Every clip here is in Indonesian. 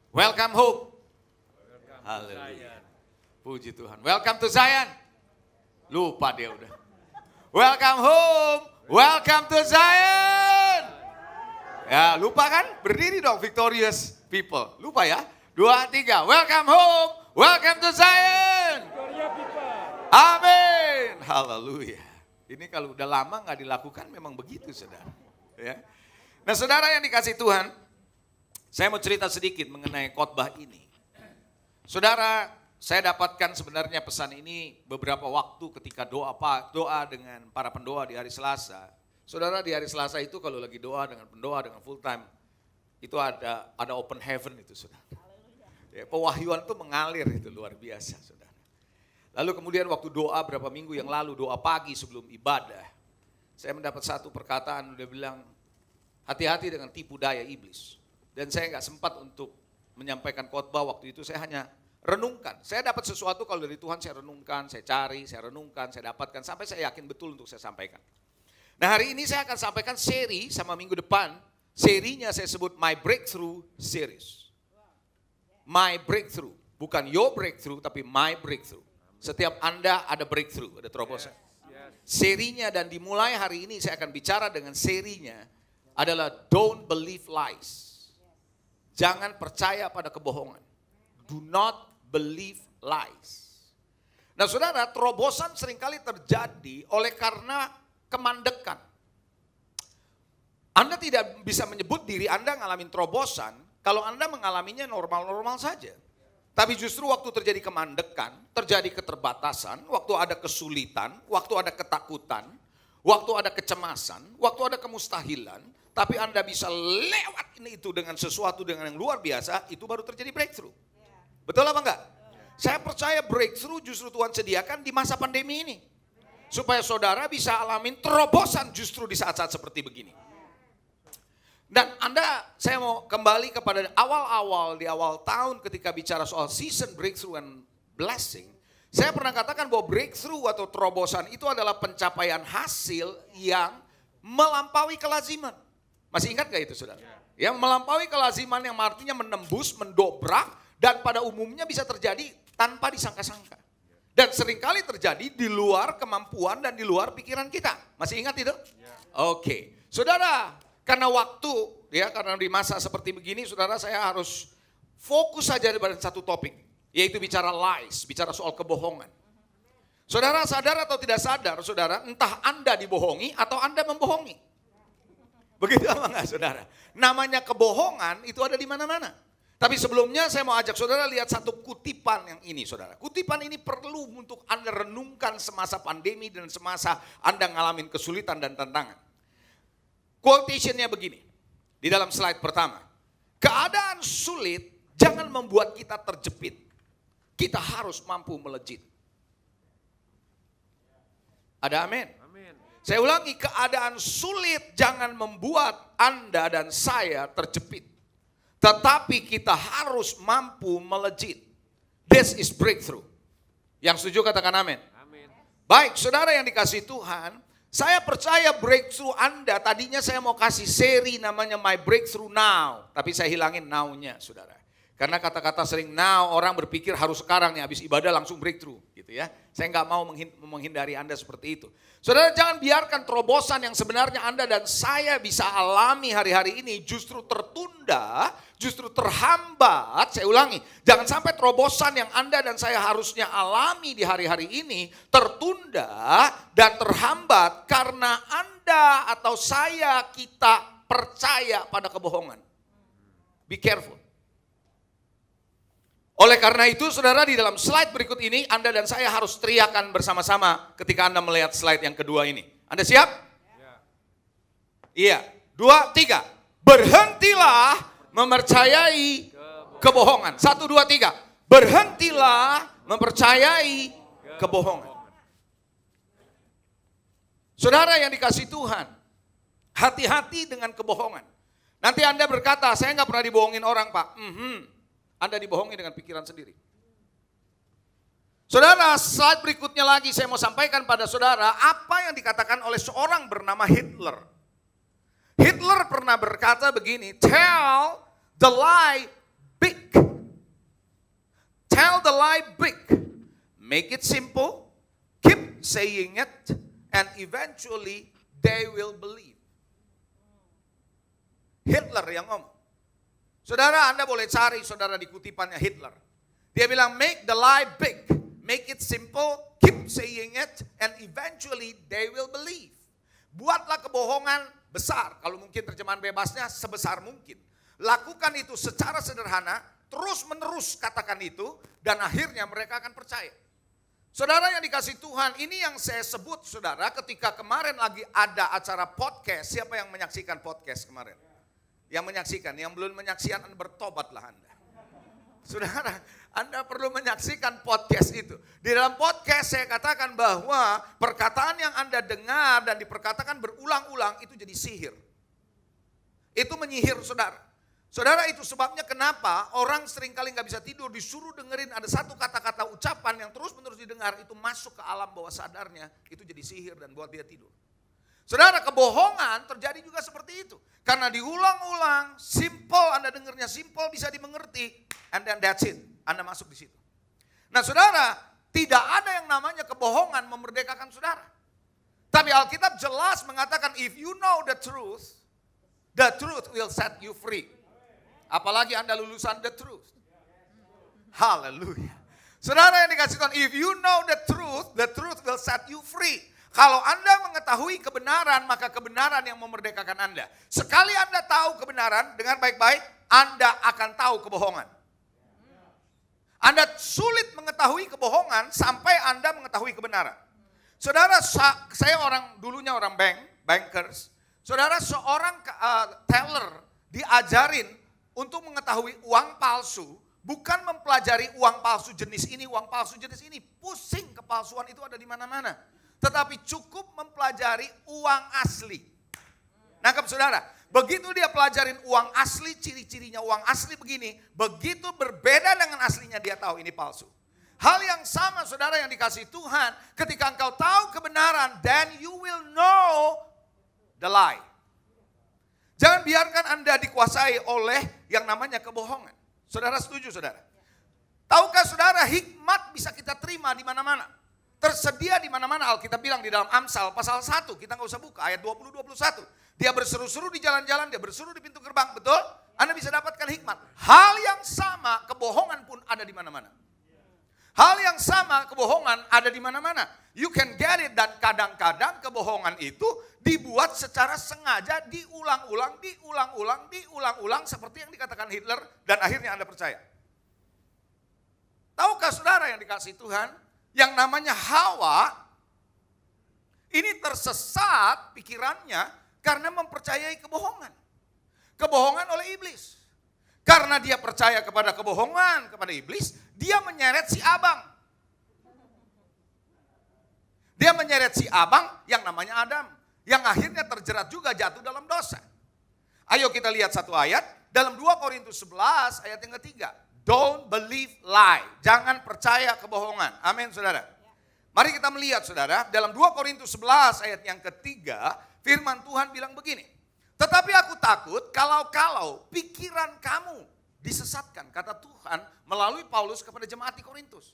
Welcome home. Haleluya. Puji Tuhan. Welcome to Zion. Lupa dia udah. Welcome home. Welcome to Zion. Ya lupa kan? Berdiri dong victorious people. Lupa ya. 2, 3. Welcome home. Welcome to Zion. Amin. Haleluya. Ini kalau udah lama nggak dilakukan memang begitu saudara. Ya. Nah saudara yang dikasih Tuhan. Saya mau cerita sedikit mengenai khotbah ini. Saudara, saya dapatkan sebenarnya pesan ini beberapa waktu ketika doa dengan para pendoa di hari Selasa. Saudara, di hari Selasa itu kalau lagi doa dengan pendoa dengan full time, itu ada open heaven itu saudara. Ya, pewahyuan itu mengalir itu luar biasa saudara. Lalu kemudian waktu doa berapa minggu yang lalu, doa pagi sebelum ibadah, saya mendapat satu perkataan, dia bilang, hati-hati dengan tipu daya iblis. Dan saya nggak sempat untuk menyampaikan khotbah waktu itu, saya hanya renungkan. Saya dapat sesuatu kalau dari Tuhan saya renungkan, saya cari, saya renungkan, saya dapatkan, sampai saya yakin betul untuk saya sampaikan. Nah hari ini saya akan sampaikan seri sama minggu depan, serinya saya sebut My Breakthrough Series. My Breakthrough, bukan your breakthrough tapi my breakthrough. Setiap Anda ada breakthrough, ada terobosan. Serinya dan dimulai hari ini saya akan bicara dengan serinya adalah Don't Believe Lies. Jangan percaya pada kebohongan. Do not believe lies. Nah saudara, terobosan seringkali terjadi oleh karena kemandekan. Anda tidak bisa menyebut diri Anda ngalamin terobosan kalau Anda mengalaminya normal-normal saja. Tapi justru waktu terjadi kemandekan, terjadi keterbatasan, waktu ada kesulitan, waktu ada ketakutan, waktu ada kecemasan, waktu ada kemustahilan, tapi Anda bisa lewat ini itu dengan sesuatu dengan yang luar biasa, itu baru terjadi breakthrough. Betul apa enggak? Saya percaya breakthrough justru Tuhan sediakan di masa pandemi ini. Supaya saudara bisa alamin terobosan justru di saat-saat seperti begini. Dan saya mau kembali kepada awal-awal di awal tahun ketika bicara soal season breakthrough and blessing. Saya pernah katakan bahwa breakthrough atau terobosan itu adalah pencapaian hasil yang melampaui kelaziman. Masih ingat gak itu saudara? Yang melampaui kelaziman yang artinya menembus, mendobrak, dan pada umumnya bisa terjadi tanpa disangka-sangka. Dan seringkali terjadi di luar kemampuan dan di luar pikiran kita. Masih ingat itu? Oke. Saudara, karena waktu, ya karena di masa seperti begini, saudara saya harus fokus saja pada satu topik. Yaitu bicara lies, bicara soal kebohongan. Saudara sadar atau tidak sadar, saudara, entah Anda dibohongi atau Anda membohongi. Begitu apa enggak saudara? Namanya kebohongan itu ada di mana-mana. Tapi sebelumnya saya mau ajak saudara lihat satu kutipan yang ini saudara. Kutipan ini perlu untuk Anda renungkan semasa pandemi dan semasa Anda ngalamin kesulitan dan tantangan. Quotationnya begini, di dalam slide pertama. Keadaan sulit jangan membuat kita terjepit. Kita harus mampu melejit. Ada amin? Saya ulangi, keadaan sulit jangan membuat Anda dan saya terjepit. Tetapi kita harus mampu melejit. This is breakthrough. Yang setuju katakan amin. Baik, saudara yang dikasih Tuhan, saya percaya breakthrough Anda, tadinya saya mau kasih seri namanya My Breakthrough Now. Tapi saya hilangin now-nya saudara. Karena kata-kata sering now, orang berpikir harus sekarang nih, habis ibadah langsung breakthrough. Gitu ya. Saya nggak mau menghindari Anda seperti itu. Saudara jangan biarkan terobosan yang sebenarnya Anda dan saya bisa alami hari-hari ini justru tertunda, justru terhambat. Saya ulangi, jangan sampai terobosan yang Anda dan saya harusnya alami di hari-hari ini tertunda dan terhambat karena Anda atau saya kita percaya pada kebohongan. Be careful. Oleh karena itu saudara di dalam slide berikut ini Anda dan saya harus teriakan bersama-sama ketika Anda melihat slide yang kedua ini. Anda siap? Iya. 2, 3. Berhentilah mempercayai kebohongan. 1, 2, 3. Berhentilah mempercayai kebohongan. Saudara yang dikasih Tuhan, hati-hati dengan kebohongan. Nanti Anda berkata, saya nggak pernah dibohongin orang Pak. Anda dibohongi dengan pikiran sendiri. Saudara, slide berikutnya lagi saya mau sampaikan pada saudara apa yang dikatakan oleh seorang bernama Hitler. Hitler pernah berkata begini, tell the lie big. Tell the lie big. Make it simple. Keep saying it. And eventually they will believe. Hitler yang ngomong. Saudara, Anda boleh cari saudara di kutipannya Hitler. Dia bilang, make the lie big. Make it simple. Keep saying it. And eventually they will believe. Buatlah kebohongan besar. Kalau mungkin terjemahan bebasnya sebesar mungkin. Lakukan itu secara sederhana. Terus menerus katakan itu. Dan akhirnya mereka akan percaya. Saudara yang dikasih Tuhan, ini yang saya sebut saudara ketika kemarin lagi ada acara podcast. Siapa yang menyaksikan podcast kemarin? Yang menyaksikan, yang belum menyaksikan bertobatlah Anda. Saudara, Anda perlu menyaksikan podcast itu. Di dalam podcast saya katakan bahwa perkataan yang Anda dengar dan diperkatakan berulang-ulang itu jadi sihir. Itu menyihir saudara. Saudara, itu sebabnya kenapa orang seringkali gak bisa tidur, disuruh dengerin ada satu kata-kata ucapan yang terus-menerus didengar, itu masuk ke alam bawah sadarnya, itu jadi sihir dan buat dia tidur. Saudara, kebohongan terjadi juga seperti itu. Karena diulang-ulang, simple, Anda dengarnya simple, bisa dimengerti, and then that's it, Anda masuk di situ. Nah saudara, tidak ada yang namanya kebohongan memerdekakan saudara. Tapi Alkitab jelas mengatakan, if you know the truth will set you free. Apalagi Anda lulusan the truth. Haleluya. Saudara yang dikasih Tuhan, if you know the truth will set you free. Kalau Anda mengetahui kebenaran, maka kebenaran yang memerdekakan Anda. Sekali Anda tahu kebenaran, dengar baik-baik, Anda akan tahu kebohongan. Anda sulit mengetahui kebohongan sampai Anda mengetahui kebenaran. Saudara, saya dulunya orang bankers. Saudara, seorang teller diajarin untuk mengetahui uang palsu, bukan mempelajari uang palsu jenis ini, uang palsu jenis ini. Pusing, kepalsuan itu ada di mana-mana. Tetapi cukup mempelajari uang asli. Nangkep saudara? Begitu dia pelajarin uang asli, ciri-cirinya uang asli begini. Begitu berbeda dengan aslinya dia tahu ini palsu. Hal yang sama saudara yang dikasih Tuhan. Ketika engkau tahu kebenaran, then you will know the lie. Jangan biarkan Anda dikuasai oleh yang namanya kebohongan. Saudara setuju saudara? Tahukah saudara hikmat bisa kita terima di mana-mana? Tersedia di mana-mana. Alkitab bilang di dalam Amsal pasal 1. Kita nggak usah buka ayat 20-21. Dia berseru-seru di jalan-jalan. Dia berseru di pintu gerbang. Betul? Anda bisa dapatkan hikmat. Hal yang sama kebohongan pun ada di mana-mana. Hal yang sama kebohongan ada di mana-mana. You can get it. Dan kadang-kadang kebohongan itu dibuat secara sengaja, diulang-ulang seperti yang dikatakan Hitler dan akhirnya Anda percaya. Tahukah saudara yang dikasih Tuhan, yang namanya Hawa ini tersesat pikirannya karena mempercayai kebohongan. Kebohongan oleh iblis. Karena dia percaya kepada kebohongan, kepada iblis, dia menyeret si abang. Dia menyeret si abang yang namanya Adam. Yang akhirnya terjerat juga jatuh dalam dosa. Ayo kita lihat satu ayat. Dalam 2 Korintus 11 ayat yang ketiga. Don't believe lie. Jangan percaya kebohongan. Amin saudara. Mari kita melihat saudara. Dalam 2 Korintus 11 ayat yang ketiga. Firman Tuhan bilang begini. Tetapi aku takut kalau pikiran kamu disesatkan. Kata Tuhan melalui Paulus kepada jemaat di Korintus.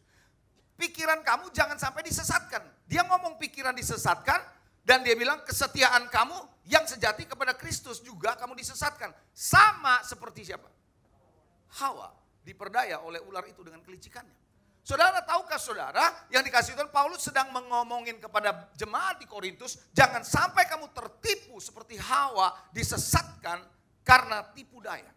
Pikiran kamu jangan sampai disesatkan. Dia ngomong pikiran disesatkan. Dan dia bilang kesetiaan kamu yang sejati kepada Kristus juga kamu disesatkan. Sama seperti siapa? Hawa diperdaya oleh ular itu dengan kelicikannya. Saudara, tahukah saudara yang dikasih Tuhan, Paulus sedang mengomongin kepada jemaat di Korintus, jangan sampai kamu tertipu seperti Hawa disesatkan karena tipu daya.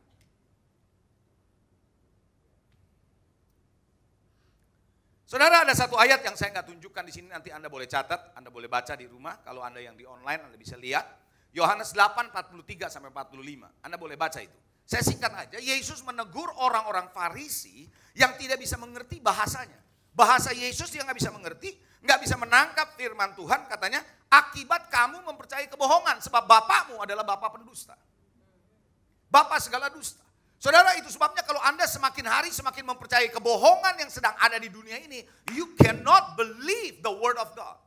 Saudara, ada satu ayat yang saya nggak tunjukkan di sini, nanti Anda boleh catat, Anda boleh baca di rumah. Kalau Anda yang di online, Anda bisa lihat. Yohanes 8, 43 sampai 45. Anda boleh baca itu. Saya singkat aja, Yesus menegur orang-orang Farisi yang tidak bisa mengerti bahasanya. Bahasa Yesus dia nggak bisa mengerti, nggak bisa menangkap firman Tuhan, katanya, akibat kamu mempercayai kebohongan, sebab bapakmu adalah bapak pendusta. Bapak segala dusta. Saudara, itu sebabnya kalau Anda semakin hari semakin mempercayai kebohongan yang sedang ada di dunia ini, you cannot believe the word of God.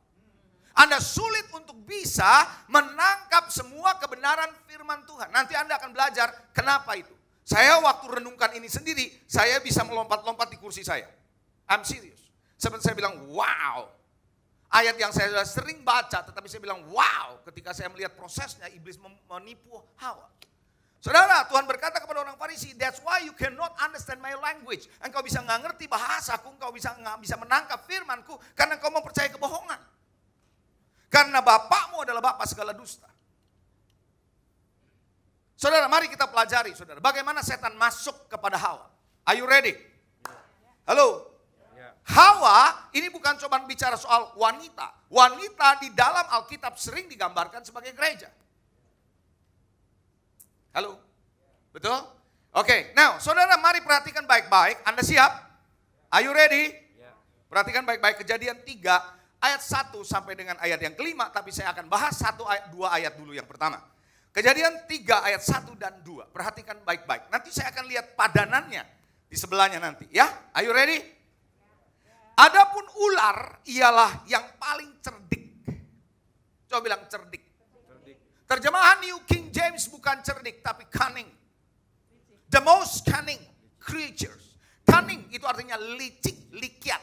Anda sulit untuk bisa menangkap semua kebenaran firman Tuhan. Nanti Anda akan belajar kenapa itu. Saya waktu renungkan ini sendiri, saya bisa melompat-lompat di kursi saya. I'm serious. Seperti saya bilang, wow. Ayat yang saya sudah sering baca, tetapi saya bilang, wow. Ketika saya melihat prosesnya, iblis menipu Hawa. Saudara, Tuhan berkata kepada orang Farisi, that's why you cannot understand my language. Engkau bisa nggak ngerti bahasaku, engkau nggak bisa menangkap firmanku, karena engkau mau percaya kebohongan. Karena bapakmu adalah bapak segala dusta. Saudara, mari kita pelajari, saudara, bagaimana setan masuk kepada Hawa. Are you ready? Halo? Hawa ini bukan cuma bicara soal wanita. Wanita di dalam Alkitab sering digambarkan sebagai gereja. Halo? Betul? Oke, now saudara mari perhatikan baik-baik. Anda siap? Are you ready? Perhatikan baik-baik Kejadian 3 ayat 1 sampai dengan ayat yang kelima. Tapi saya akan bahas 2 ayat dulu yang pertama. Kejadian 3 ayat 1 dan 2. Perhatikan baik-baik. Nanti saya akan lihat padanannya di sebelahnya nanti. Ya, are you ready? Adapun ular ialah yang paling cerdik. Coba bilang cerdik. Terjemahan New King James bukan cerdik tapi cunning. The most cunning creatures. Cunning itu artinya licik, likiat.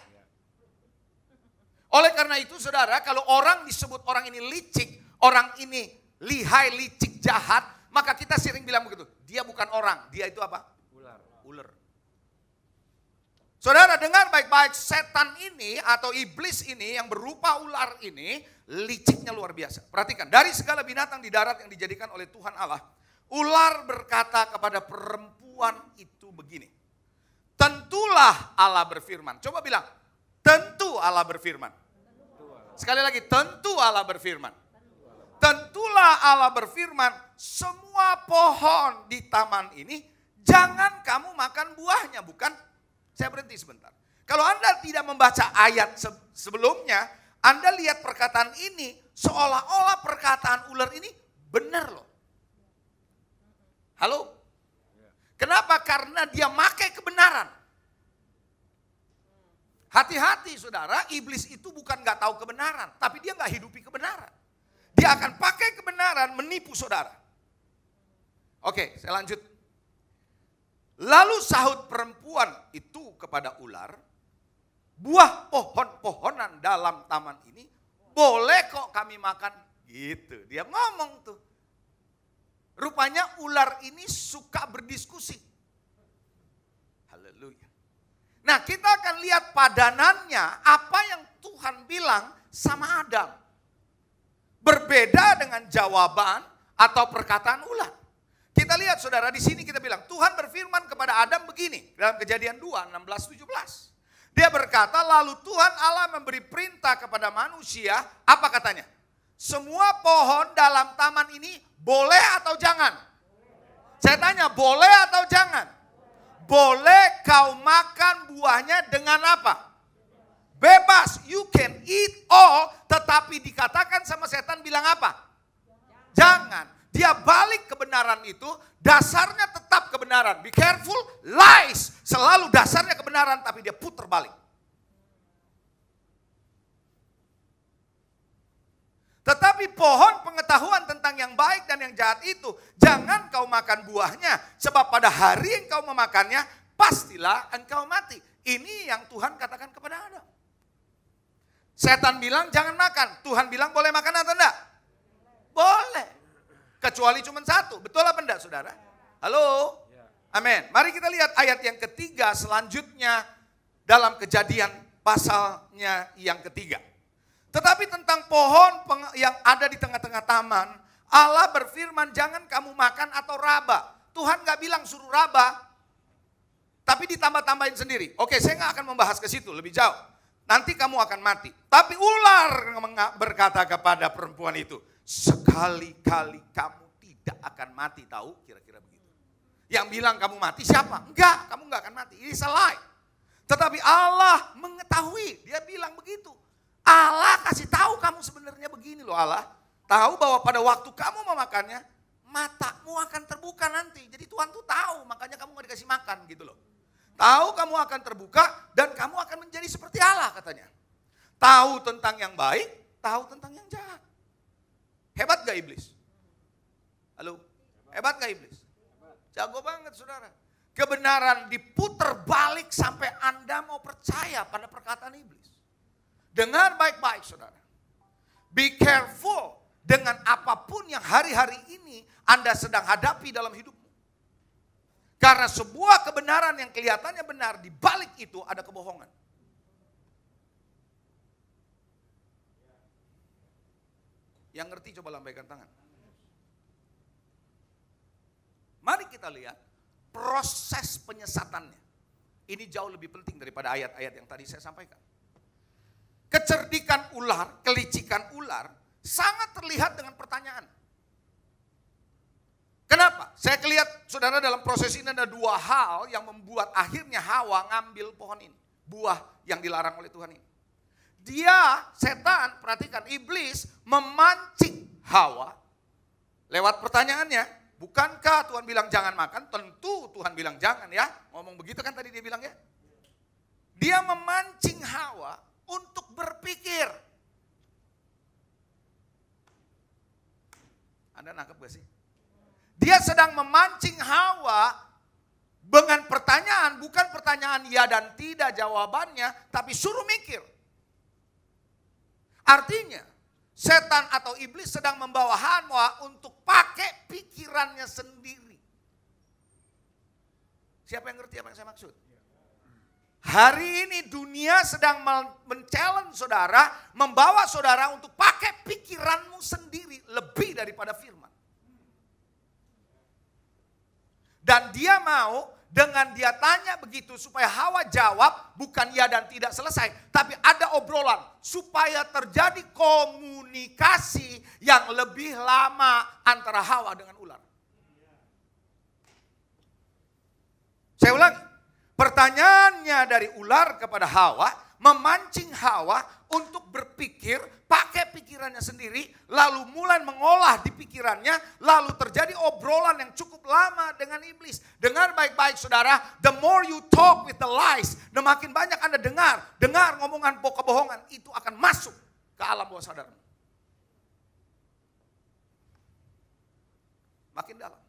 Oleh karena itu saudara, kalau orang disebut orang ini licik, orang ini lihai, licik, jahat, maka kita sering bilang begitu. Dia bukan orang, dia itu apa? Ular. Saudara dengar baik-baik, setan ini atau iblis ini yang berupa ular ini, liciknya luar biasa. Perhatikan, dari segala binatang di darat yang dijadikan oleh Tuhan Allah, ular berkata kepada perempuan itu begini. Tentulah Allah berfirman. Coba bilang, tentu Allah berfirman. Sekali lagi, tentu Allah berfirman. Tentulah Allah berfirman, semua pohon di taman ini jangan kamu makan buahnya, bukan? Saya berhenti sebentar. Kalau Anda tidak membaca ayat sebelumnya, Anda lihat perkataan ini seolah-olah perkataan ular ini benar loh. Halo? Kenapa? Karena dia pakai kebenaran. Hati-hati saudara, iblis itu bukan gak tahu kebenaran, tapi dia gak hidupi kebenaran. Dia akan pakai kebenaran menipu saudara. Oke, saya lanjut. Lalu sahut perempuan itu kepada ular, buah pohon-pohonan dalam taman ini boleh kok kami makan. Gitu, dia ngomong tuh. Rupanya ular ini suka berdiskusi. Haleluya. Nah, kita akan lihat padanannya apa yang Tuhan bilang sama Adam. Berbeda dengan jawaban atau perkataan ular. Kita lihat saudara di sini kita bilang Tuhan berfirman kepada Adam begini dalam Kejadian 2, 16, 17. Dia berkata lalu Tuhan Allah memberi perintah kepada manusia, apa katanya? Semua pohon dalam taman ini boleh atau jangan? Saya tanya boleh atau jangan? Boleh kau makan buahnya dengan apa? Bebas, you can eat all, tetapi dikatakan sama setan bilang apa? Jangan. Dia balik kebenaran itu, dasarnya tetap kebenaran. Be careful, lies. Selalu dasarnya kebenaran, tapi dia putar balik. Tetapi pohon pengetahuan tentang yang baik dan yang jahat itu, jangan kau makan buahnya. Sebab pada hari yang kau memakannya, pastilah engkau mati. Ini yang Tuhan katakan kepada Adam. Setan bilang jangan makan. Tuhan bilang boleh makan atau enggak? Boleh. Kecuali cuma satu. Betul apa enggak saudara? Halo? Amin. Mari kita lihat ayat yang ketiga selanjutnya dalam Kejadian pasalnya yang ketiga. Tetapi tentang pohon yang ada di tengah-tengah taman, Allah berfirman jangan kamu makan atau raba. Tuhan gak bilang suruh raba, tapi ditambah-tambahin sendiri. Oke, saya gak akan membahas ke situ lebih jauh. Nanti kamu akan mati. Tapi ular berkata kepada perempuan itu, sekali-kali kamu tidak akan mati, tahu? Kira-kira begitu. Yang bilang kamu mati siapa? Enggak, kamu enggak akan mati. Ini salah. Tetapi Allah mengetahui, dia bilang begitu. Allah kasih tahu kamu sebenarnya begini loh Allah. Tahu bahwa pada waktu kamu memakannya, matamu akan terbuka nanti. Jadi Tuhan tuh tahu, makanya kamu gak dikasih makan gitu loh. Tahu kamu akan terbuka dan kamu akan menjadi seperti Allah katanya. Tahu tentang yang baik, tahu tentang yang jahat. Hebat gak iblis? Halo? Hebat gak iblis? Jago banget saudara. Kebenaran diputar balik sampai Anda mau percaya pada perkataan iblis. Dengar baik-baik saudara. Be careful dengan apapun yang hari-hari ini Anda sedang hadapi dalam hidupmu. Karena sebuah kebenaran yang kelihatannya benar, di balik itu ada kebohongan. Yang ngerti coba lambaikan tangan. Mari kita lihat proses penyesatannya. Ini jauh lebih penting daripada ayat-ayat yang tadi saya sampaikan. Kecerdikan ular, kelicikan ular sangat terlihat dengan pertanyaan. Kenapa? Saya lihat saudara dalam proses ini ada dua hal yang membuat akhirnya Hawa ngambil pohon ini. Buah yang dilarang oleh Tuhan ini. Dia, setan, perhatikan, iblis memancing Hawa lewat pertanyaannya. Bukankah Tuhan bilang jangan makan? Tentu Tuhan bilang jangan ya. Ngomong begitu kan tadi dia bilang ya. Dia memancing Hawa untuk berpikir. Anda nangkep gak sih? Dia sedang memancing Hawa dengan pertanyaan, bukan pertanyaan ya dan tidak jawabannya, tapi suruh mikir. Artinya, setan atau iblis sedang membawa Hawa untuk pakai pikirannya sendiri. Siapa yang ngerti apa yang saya maksud? Hari ini dunia sedang men-challenge saudara, membawa saudara untuk pakai pikiranmu sendiri lebih daripada firman. Dan dia mau dengan dia tanya begitu supaya Hawa jawab bukan ya dan tidak selesai. Tapi ada obrolan supaya terjadi komunikasi yang lebih lama antara Hawa dengan ular. Saya ulangi, pertanyaannya dari ular kepada Hawa memancing Hawa untuk berpikir pakai pikirannya sendiri, lalu mulai mengolah di pikirannya, lalu terjadi obrolan yang cukup lama dengan iblis. Dengar baik-baik saudara, the more you talk with the lies, makin banyak Anda dengar ngomongan kebohongan, itu akan masuk ke alam bawah sadarmu. Makin dalam.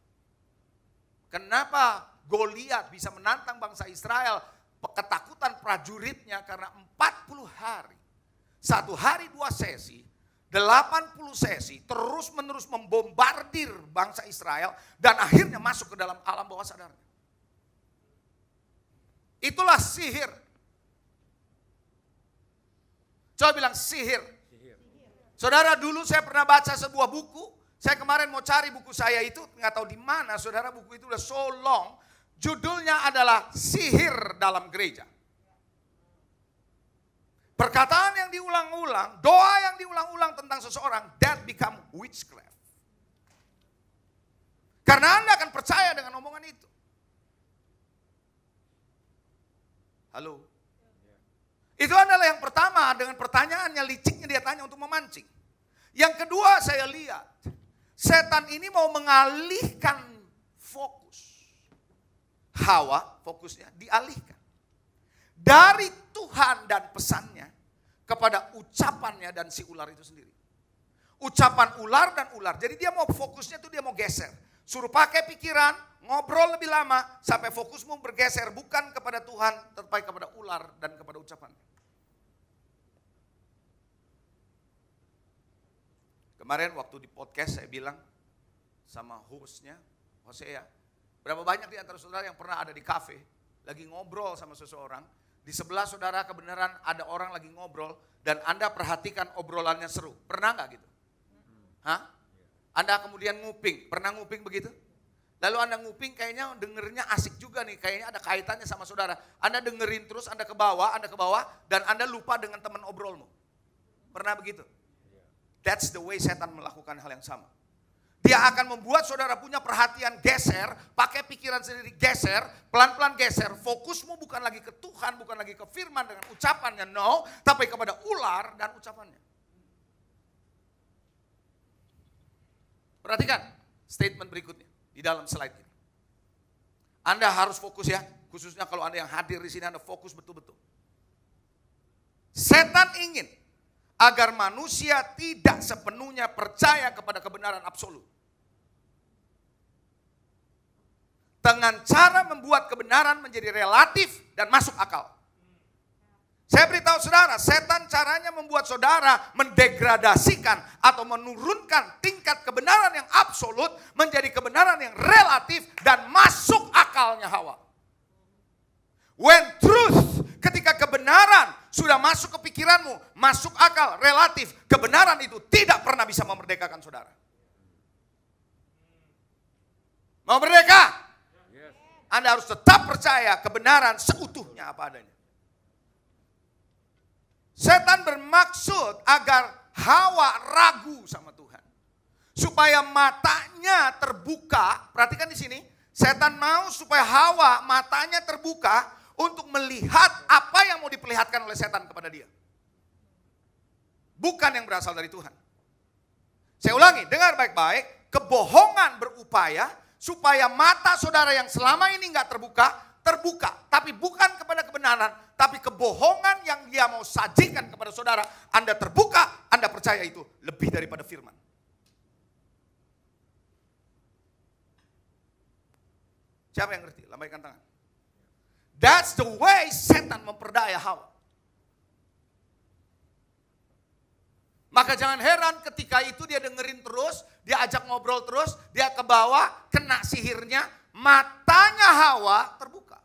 Kenapa Goliat bisa menantang bangsa Israel? Ketakutan prajuritnya karena 40 hari. 1 hari 2 sesi, 80 sesi, terus menerus membombardir bangsa Israel dan akhirnya masuk ke dalam alam bawah sadar. Itulah sihir. Coba bilang sihir. Saudara, dulu saya pernah baca sebuah buku. Saya kemarin mau cari buku saya itu, nggak tahu di mana. Saudara, buku itu udah so long. Judulnya adalah Sihir dalam Gereja. Perkataan yang diulang-ulang, doa yang diulang-ulang tentang seseorang, that become witchcraft. Karena Anda akan percaya dengan omongan itu. Halo? Itu adalah yang pertama, dengan pertanyaannya liciknya dia tanya untuk memancing. Yang kedua saya lihat, setan ini mau mengalihkan fokus. Hawa fokusnya dialihkan. Dari Tuhan dan pesannya kepada ucapannya dan si ular itu sendiri. Ucapan ular dan ular. Jadi dia mau fokusnya tuh dia mau geser. Suruh pakai pikiran, ngobrol lebih lama sampai fokusmu bergeser bukan kepada Tuhan tetapi kepada ular dan kepada ucapan. Kemarin waktu di podcast saya bilang sama hostnya, Hosea, berapa banyak di antara saudara yang pernah ada di kafe lagi ngobrol sama seseorang. Di sebelah saudara kebenaran ada orang lagi ngobrol dan Anda perhatikan obrolannya seru. Pernah nggak gitu? Hah? Anda kemudian nguping. Pernah nguping begitu? Lalu Anda nguping kayaknya dengernya asik juga nih. Kayaknya ada kaitannya sama saudara. Anda dengerin terus, Anda ke bawah dan Anda lupa dengan teman obrolmu. Pernah begitu? That's the way setan melakukan hal yang sama. Dia akan membuat saudara punya perhatian geser, pakai pikiran sendiri geser, pelan-pelan geser. Fokusmu bukan lagi ke Tuhan, bukan lagi ke firman dengan ucapannya, no. Tapi kepada ular dan ucapannya. Perhatikan statement berikutnya di dalam slide ini. Anda harus fokus ya, khususnya kalau Anda yang hadir di sini Anda fokus betul-betul. Setan ingin agar manusia tidak sepenuhnya percaya kepada kebenaran absolut. dengan cara membuat kebenaran menjadi relatif dan masuk akal. Saya beritahu saudara, setan caranya membuat saudara mendegradasikan atau menurunkan tingkat kebenaran yang absolut menjadi kebenaran yang relatif dan masuk akalnya Hawa. When truth, ketika kebenaran sudah masuk ke pikiranmu, masuk akal, relatif, kebenaran itu tidak pernah bisa memerdekakan saudara. Mau merdeka? Anda harus tetap percaya kebenaran seutuhnya apa adanya. Setan bermaksud agar Hawa ragu sama Tuhan. Supaya matanya terbuka, perhatikan di sini, setan mau supaya Hawa matanya terbuka untuk melihat apa yang mau diperlihatkan oleh setan kepada dia. Bukan yang berasal dari Tuhan. Saya ulangi, dengar baik-baik, kebohongan berupaya supaya mata saudara yang selama ini nggak terbuka, tapi bukan kepada kebenaran, tapi kebohongan yang dia mau sajikan kepada saudara, Anda terbuka, Anda percaya itu lebih daripada firman. Siapa yang ngerti? Lambaikan tangan. That's the way setan memperdaya Hawa. Maka jangan heran ketika itu dia dengerin terus, dia ajak ngobrol terus, dia ke bawah, kena sihirnya, matanya Hawa terbuka.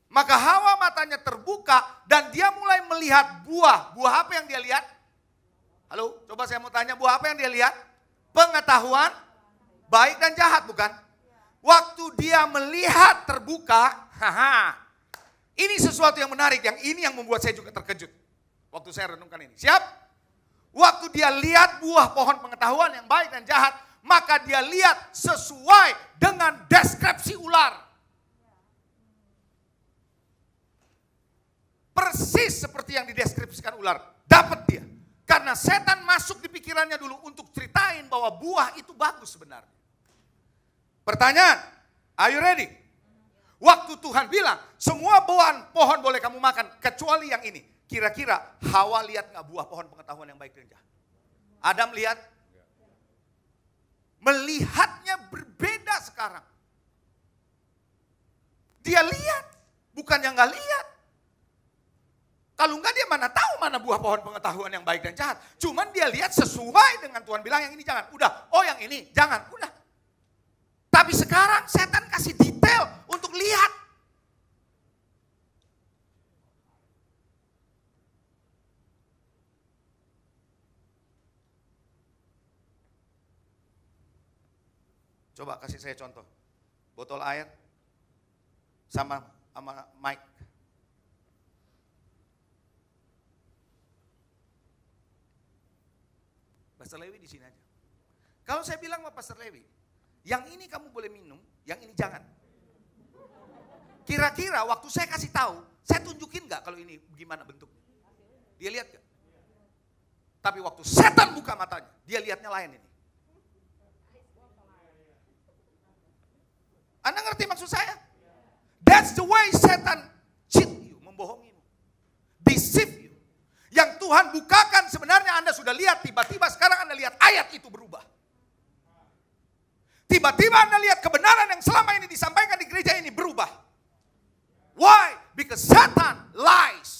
Maka Hawa matanya terbuka dan dia mulai melihat buah. Buah apa yang dia lihat? Halo, coba saya mau tanya, buah apa yang dia lihat? Pengetahuan baik dan jahat, bukan? Waktu dia melihat terbuka, ini sesuatu yang menarik, yang ini yang membuat saya juga terkejut. Waktu saya renungkan ini. Siap? Waktu dia lihat buah pohon pengetahuan yang baik dan jahat, maka dia lihat sesuai dengan deskripsi ular. Persis seperti yang dideskripsikan ular. Dapat dia. Karena setan masuk di pikirannya dulu untuk ceritain bahwa buah itu bagus sebenarnya. Pertanyaan, are you ready? Waktu Tuhan bilang, semua buah pohon boleh kamu makan, kecuali yang ini. Kira-kira Hawa lihat gak buah pohon pengetahuan yang baik dan jahat? Adam lihat? Melihatnya berbeda sekarang. Dia lihat, bukannya gak lihat. Kalau enggak dia mana tahu mana buah pohon pengetahuan yang baik dan jahat. Cuman dia lihat sesuai dengan Tuhan bilang yang ini jangan. Udah, oh yang ini jangan, udah. Tapi sekarang setan kasih detail untuk lihat. Coba kasih saya contoh. Botol air sama mic. Pastor Lewi di sini aja. Kalau saya bilang sama Pastor Lewi, yang ini kamu boleh minum, yang ini jangan. Kira-kira waktu saya kasih tahu, saya tunjukin gak kalau ini gimana bentuknya? Dia lihat gak? Tapi waktu setan buka matanya, dia lihatnya lain ini. Anda ngerti maksud saya? That's the way setan cheat you, membohongimu. Deceive you. Yang Tuhan bukakan sebenarnya Anda sudah lihat, tiba-tiba sekarang Anda lihat ayat itu berubah. Tiba-tiba Anda lihat kebenaran yang selama ini disampaikan di gereja ini berubah. Why? Because Satan lies.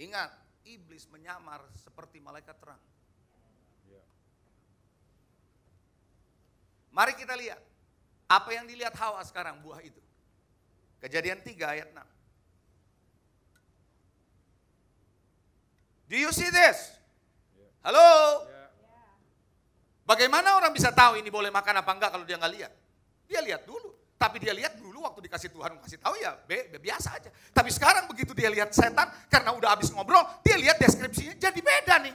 Ingat, iblis menyamar seperti malaikat terang. Mari kita lihat, apa yang dilihat Hawa sekarang buah itu. Kejadian 3 ayat 6. Do you see this? Halo? Bagaimana orang bisa tahu ini boleh makan apa enggak kalau dia nggak lihat? Dia lihat dulu. Tapi dia lihat dulu waktu dikasih Tuhan kasih tahu ya biasa aja. Tapi sekarang begitu dia lihat setan, karena udah habis ngobrol, dia lihat deskripsinya jadi beda nih.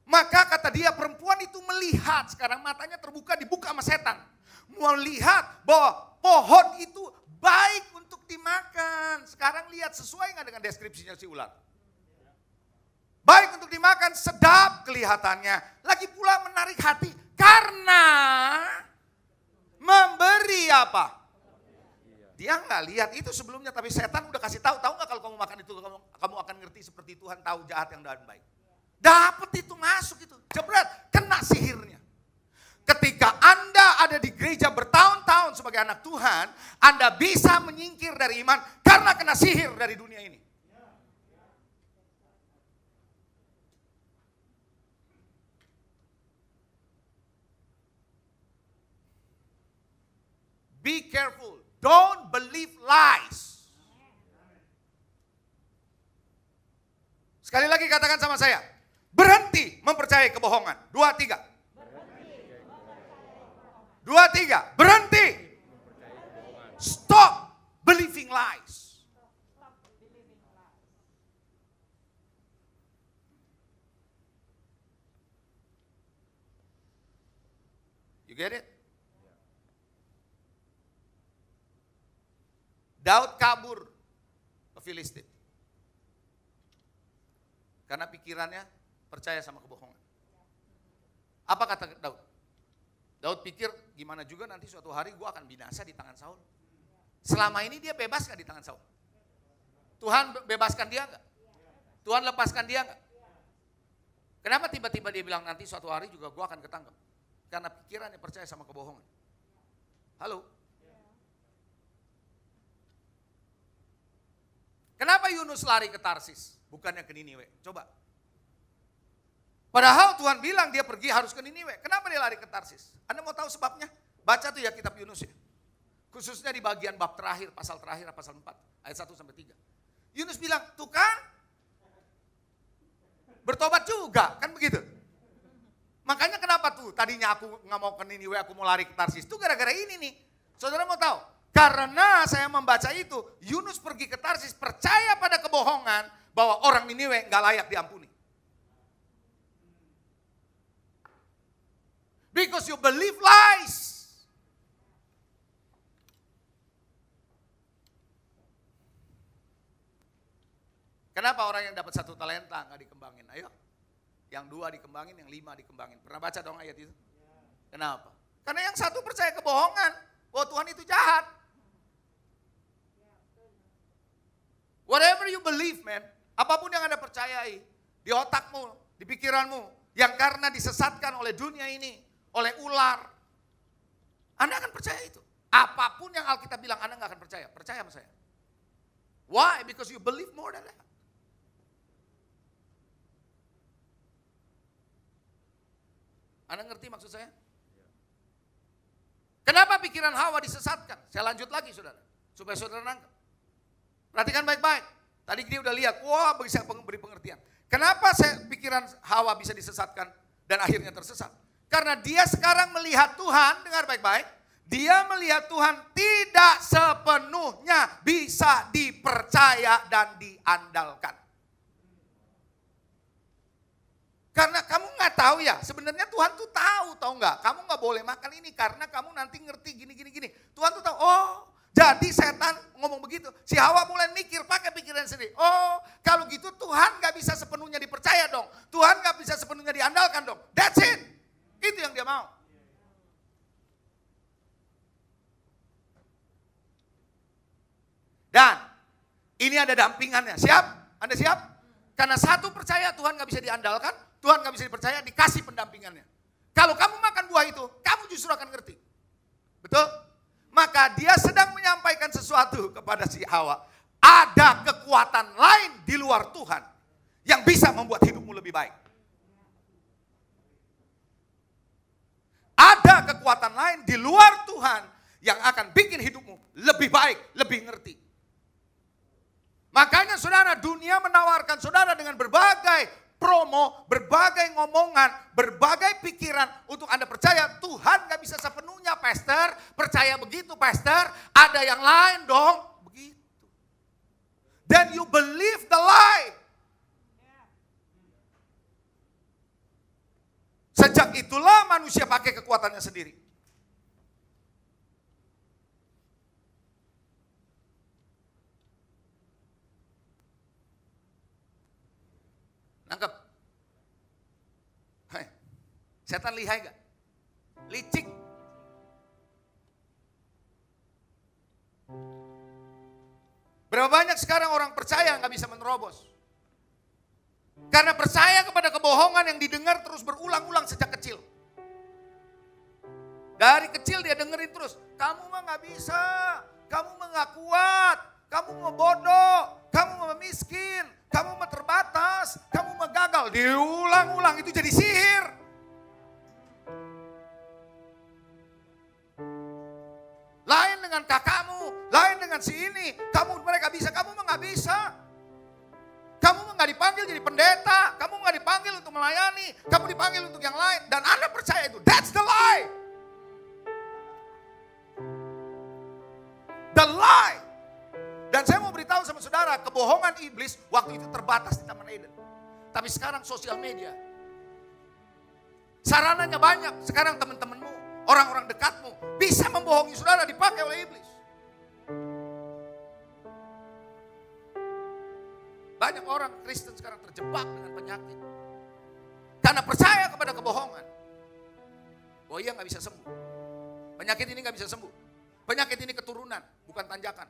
Maka kata dia perempuan itu melihat, sekarang matanya terbuka, dibuka sama setan. Melihat bahwa pohon itu baik untuk dimakan. Sekarang lihat sesuai nggak dengan deskripsinya si ular? Baik untuk dimakan, sedap kelihatannya. Lagi pula menarik hati karena memberi apa? Dia nggak lihat itu sebelumnya, tapi setan udah kasih tahu. Tahu nggak kalau kamu makan itu kamu akan ngerti seperti Tuhan tahu jahat yang dan baik. Dapat itu, masuk itu. Jebret, kena sihirnya. Ketika Anda ada di gereja bertahun-tahun sebagai anak Tuhan, Anda bisa menyingkir dari iman karena kena sihir dari dunia ini. Be careful. Don't believe lies. Sekali lagi katakan sama saya. Berhenti mempercayai kebohongan. 2, 3. 2, 3. Berhenti. Stop believing lies. You get it? Daud kabur ke Filistin. Karena pikirannya percaya sama kebohongan. Apa kata Daud? Daud pikir gimana juga nanti suatu hari gue akan binasa di tangan Saul. Selama ini dia bebas gak di tangan Saul? Tuhan bebaskan dia gak? Tuhan lepaskan dia gak? Kenapa tiba-tiba dia bilang nanti suatu hari juga gue akan ketangkep? Karena pikirannya percaya sama kebohongan. Halo? Kenapa Yunus lari ke Tarsis? Bukannya ke Niniwe. Coba. Padahal Tuhan bilang dia pergi harus ke Niniwe. Kenapa dia lari ke Tarsis? Anda mau tahu sebabnya? Baca tuh ya kitab Yunus ya. Khususnya di bagian bab terakhir, pasal 4, ayat 1-3. Yunus bilang, tuh kan, bertobat juga, kan begitu. Makanya kenapa tuh tadinya aku nggak mau ke Niniwe, aku mau lari ke Tarsis. Itu gara-gara ini nih. Saudara mau tahu? Karena saya membaca itu, Yunus pergi ke Tarsis percaya pada kebohongan bahwa orang Niniwe nggak layak diampuni. Because you believe lies. Kenapa orang yang dapat 1 talenta nggak dikembangin? Ayo, yang 2 dikembangin, yang 5 dikembangin. Pernah baca dong ayat itu? Kenapa? Karena yang 1 percaya kebohongan bahwa Tuhan itu jahat. Whatever you believe, man, apapun yang Anda percayai, di otakmu, di pikiranmu, yang karena disesatkan oleh dunia ini, oleh ular, Anda akan percaya itu. Apapun yang Alkitab bilang, Anda nggak akan percaya. Percaya sama saya. Why? Because you believe more than that. Anda ngerti maksud saya? Kenapa pikiran Hawa disesatkan? Saya lanjut lagi, saudara, supaya saudara nangkep. Perhatikan baik-baik. Tadi dia udah lihat, wah bisa beri pengertian. Kenapa pikiran Hawa bisa disesatkan dan akhirnya tersesat? Karena dia sekarang melihat Tuhan, dengar baik-baik. Dia melihat Tuhan tidak sepenuhnya bisa dipercaya dan diandalkan. Karena kamu nggak tahu ya, sebenarnya Tuhan tuh tahu nggak? Kamu nggak boleh makan ini karena kamu nanti ngerti gini. Tuhan tuh tahu, oh. Jadi setan ngomong begitu, si Hawa mulai mikir pakai pikiran sendiri. Oh, kalau gitu Tuhan gak bisa sepenuhnya dipercaya dong. Tuhan gak bisa sepenuhnya diandalkan dong. That's it. Itu yang dia mau. Dan ini ada dampingannya. Siap? Anda siap? Karena 1 percaya Tuhan gak bisa diandalkan, Tuhan gak bisa dipercaya, dikasih pendampingannya. Kalau kamu makan buah itu, kamu justru akan ngerti. Betul? Maka dia sedang menyampaikan sesuatu kepada si Hawa. Ada kekuatan lain di luar Tuhan yang bisa membuat hidupmu lebih baik. Ada kekuatan lain di luar Tuhan yang akan bikin hidupmu lebih baik, lebih ngerti. Makanya saudara, dunia menawarkan saudara dengan berbagai promo, berbagai ngomongan, berbagai pikiran untuk Anda percaya Tuhan gak bisa sepenuhnya, pastor. Percaya begitu, pastor. Ada yang lain dong. Begitu. Then you believe the lie. Sejak itulah manusia pakai kekuatannya sendiri. Nangkep? Hai, setan lihai gak? Licik. Berapa banyak sekarang orang percaya gak bisa menerobos? Karena percaya kepada kebohongan yang didengar terus berulang-ulang sejak kecil. Dari kecil dia dengerin terus, kamu mah gak bisa, kamu mah gak kuat, kamu mah bodoh, kamu mah miskin, kamu mah terbatas, kamu mah gagal. Diulang-ulang, itu jadi sihir. Lain dengan kakakmu, lain dengan si ini, mereka bisa, kamu mah gak bisa. Kamu nggak dipanggil jadi pendeta, kamu nggak dipanggil untuk melayani, kamu dipanggil untuk yang lain. Dan Anda percaya itu, that's the lie. The lie. Dan saya mau beritahu sama saudara, kebohongan iblis waktu itu terbatas di Taman Eden. Tapi sekarang sosial media, sarananya banyak. Sekarang teman-temanmu, orang-orang dekatmu bisa membohongi saudara, dipakai oleh iblis. Banyak orang Kristen sekarang terjebak dengan penyakit. Karena percaya kepada kebohongan. Oh iya gak bisa sembuh. Penyakit ini gak bisa sembuh. Penyakit ini keturunan, bukan tanjakan.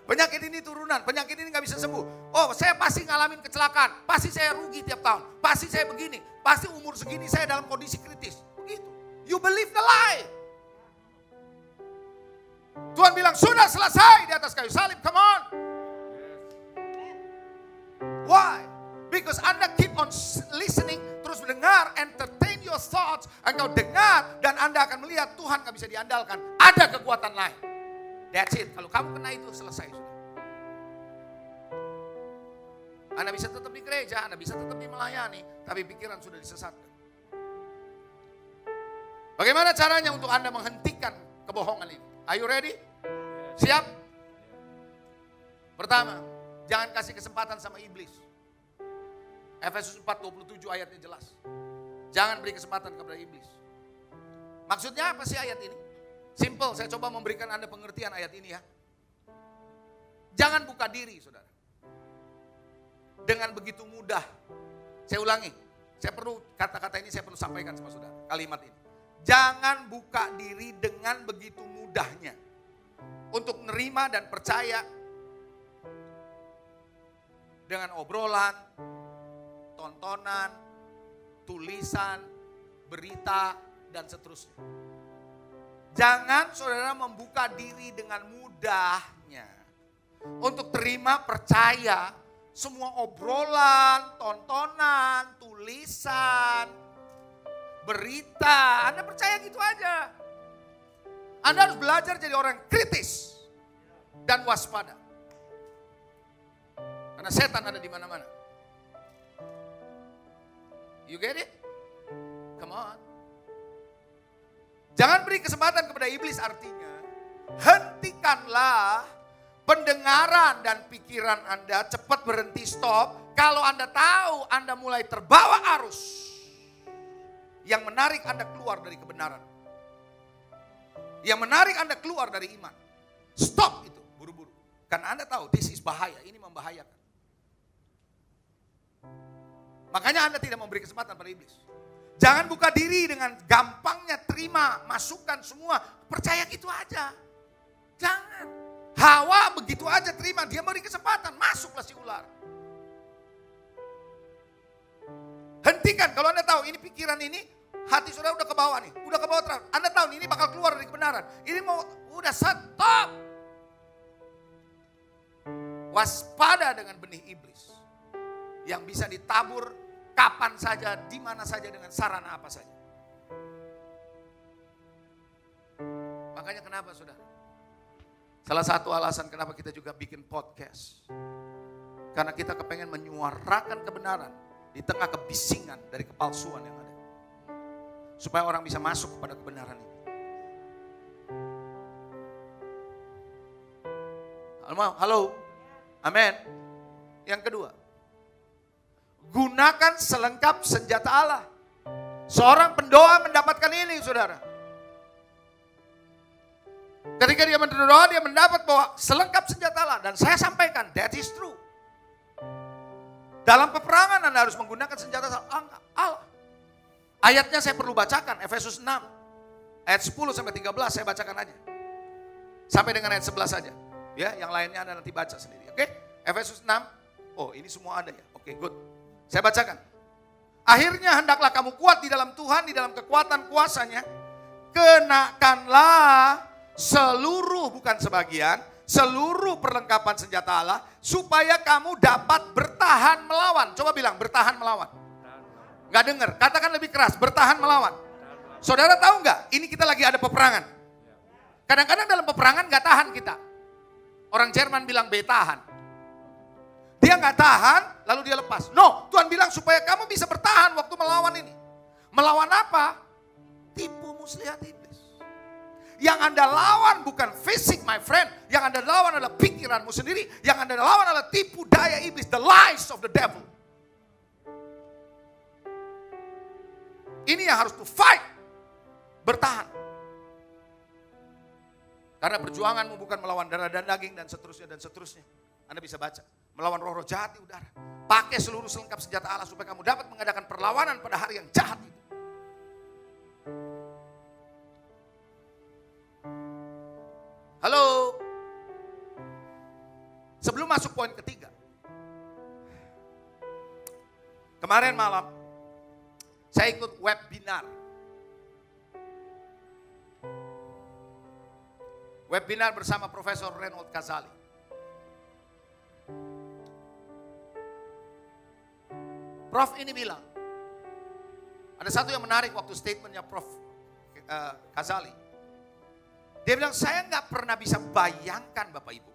Penyakit ini turunan, penyakit ini gak bisa sembuh. Oh saya pasti ngalamin kecelakaan, pasti saya rugi tiap tahun. Pasti saya begini, pasti umur segini saya dalam kondisi kritis. Begitu. You believe the lie. Tuhan bilang sudah selesai di atas kayu salib, come on. Why? Because Anda keep on listening, terus mendengar, entertain your thoughts. Engkau dengar dan Anda akan melihat Tuhan gak bisa diandalkan. Ada kekuatan lain. That's it. Kalau kamu kena itu selesai. Anda bisa tetap di gereja, Anda bisa tetap melayani, tapi pikiran sudah disesatkan. Bagaimana caranya untuk Anda menghentikan kebohongan ini? Are you ready? Siap? Pertama, jangan kasih kesempatan sama iblis. Efesus 4:27 ayatnya jelas. Jangan beri kesempatan kepada iblis. Maksudnya apa sih ayat ini? Simple, saya coba memberikan Anda pengertian ayat ini ya. Jangan buka diri, saudara. Dengan begitu mudah. Saya ulangi, kata-kata ini saya perlu sampaikan sama saudara, kalimat ini. Jangan buka diri dengan begitu mudahnya untuk menerima dan percaya dengan obrolan, tontonan, tulisan, berita, dan seterusnya. Jangan saudara membuka diri dengan mudahnya untuk terima, percaya semua obrolan, tontonan, tulisan, berita. Anda percaya gitu aja. Anda harus belajar jadi orang kritis dan waspada. Karena setan ada di mana-mana. You get it? Come on. Jangan beri kesempatan kepada iblis, artinya hentikanlah pendengaran dan pikiran Anda, cepat berhenti, stop. Kalau Anda tahu Anda mulai terbawa arus yang menarik Anda keluar dari kebenaran, yang menarik Anda keluar dari iman, stop itu buru-buru. Karena Anda tahu this is bahaya, ini membahayakan. Makanya Anda tidak memberi kesempatan pada iblis. Jangan buka diri dengan gampangnya terima masukan semua, percaya gitu aja. Jangan. Hawa begitu aja terima, dia beri kesempatan, masuklah si ular. Hentikan, kalau Anda tahu ini pikiran ini, hati saudara udah ke bawah nih, udah ke bawah terus. Anda tahu ini bakal keluar dari kebenaran. Ini mau, udah stop. Waspada dengan benih iblis yang bisa ditabur kapan saja, di mana saja, dengan sarana apa saja. Makanya kenapa saudara? Salah satu alasan kenapa kita juga bikin podcast. Karena kita kepengen menyuarakan kebenaran di tengah kebisingan dari kepalsuan yang ada. Supaya orang bisa masuk kepada kebenaran ini. Halo? Amin. Yang kedua, gunakan selengkap senjata Allah. Seorang pendoa mendapatkan ini, saudara. Ketika dia berdoa, dia mendapat bahwa selengkap senjata Allah. Dan saya sampaikan, that is true. Dalam peperangan Anda harus menggunakan senjata Allah. Ayatnya saya perlu bacakan, Efesus 6. Ayat 10 sampai 13 saya bacakan aja. Sampai dengan ayat 11 saja. Ya, yang lainnya Anda nanti baca sendiri. Oke? Efesus 6. Oh, ini semua ada ya. Oke, good. Saya bacakan. Akhirnya hendaklah kamu kuat di dalam Tuhan, di dalam kekuatan kuasanya. Kenakanlah seluruh, bukan sebagian, seluruh perlengkapan senjata Allah, supaya kamu dapat bertahan melawan. Coba bilang, bertahan melawan. Nggak dengar, katakan lebih keras, bertahan melawan. Saudara tahu nggak, ini kita lagi ada peperangan. Kadang-kadang dalam peperangan nggak tahan kita. Orang Jerman bilang betahan. Dia nggak tahan, lalu dia lepas. No, Tuhan bilang supaya kamu bisa bertahan waktu melawan ini. Melawan apa? Tipu muslihat iblis. Yang Anda lawan bukan fisik, my friend. Yang Anda lawan adalah pikiranmu sendiri. Yang Anda lawan adalah tipu daya iblis, the lies of the devil. Ini yang harus to fight. Bertahan. Karena perjuanganmu bukan melawan darah dan daging dan seterusnya dan seterusnya. Anda bisa baca. Melawan roh-roh jahat di udara. Pakai seluruh selengkap senjata Allah supaya kamu dapat mengadakan perlawanan pada hari yang jahat itu. Halo. Sebelum masuk poin ketiga. Kemarin malam saya ikut webinar. Webinar bersama Profesor Reinhold Kazali. Prof ini bilang, ada satu yang menarik waktu statementnya Prof Kazali. Dia bilang, saya nggak pernah bisa bayangkan Bapak Ibu,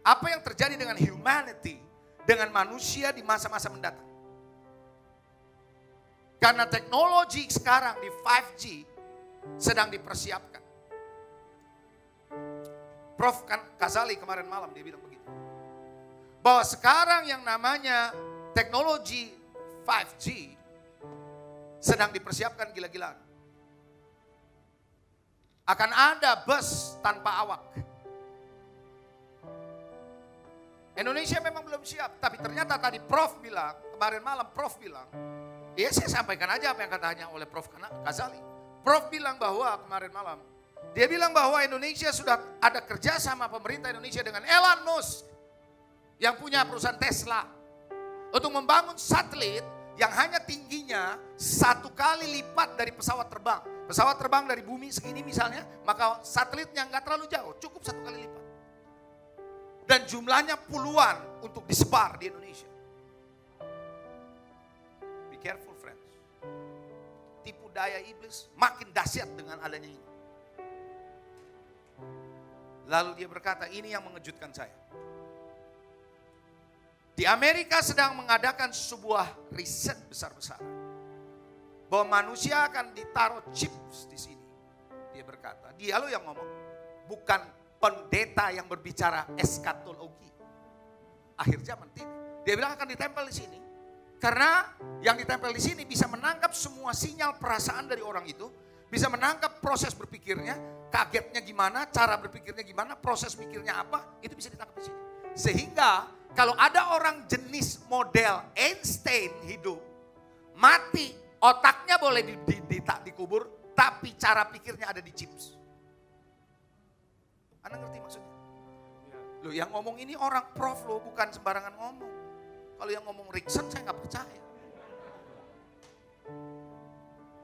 apa yang terjadi dengan humanity, dengan manusia di masa-masa mendatang. Karena teknologi sekarang di 5G sedang dipersiapkan. Prof Kazali kemarin malam dia bilang begitu. Bahwa sekarang yang namanya teknologi 5G sedang dipersiapkan gila-gilaan. Akan ada bus tanpa awak. Indonesia memang belum siap, tapi ternyata tadi Prof bilang, kemarin malam Prof bilang, ya saya sampaikan aja apa yang katanya oleh Prof Kazali. Prof bilang bahwa kemarin malam, dia bilang bahwa Indonesia sudah ada kerjasama pemerintah Indonesia dengan Elon Musk yang punya perusahaan Tesla untuk membangun satelit yang hanya tingginya 1 kali lipat dari pesawat terbang. Pesawat terbang dari bumi segini misalnya, maka satelitnya nggak terlalu jauh, cukup 1 kali lipat. Dan jumlahnya puluhan untuk disebar di Indonesia. Be careful friends. Tipu daya iblis makin dahsyat dengan adanya ini. Lalu dia berkata, ini yang mengejutkan saya. Di Amerika sedang mengadakan sebuah riset besar-besaran. Bahwa manusia akan ditaruh chips di sini. Dia berkata, dia lo yang ngomong. Bukan pendeta yang berbicara eskatologi. Akhir zaman tidak. Dia bilang akan ditempel di sini. Karena yang ditempel di sini bisa menangkap semua sinyal perasaan dari orang itu. Bisa menangkap proses berpikirnya, kagetnya gimana, cara berpikirnya gimana, proses pikirnya apa, itu bisa ditangkap di sini. Sehingga kalau ada orang jenis model Einstein hidup, mati, otaknya boleh dikubur, tapi cara pikirnya ada di chips. Anda ngerti maksudnya? Loh yang ngomong ini orang prof loh, bukan sembarangan ngomong. Kalau yang ngomong Rickson saya nggak percaya.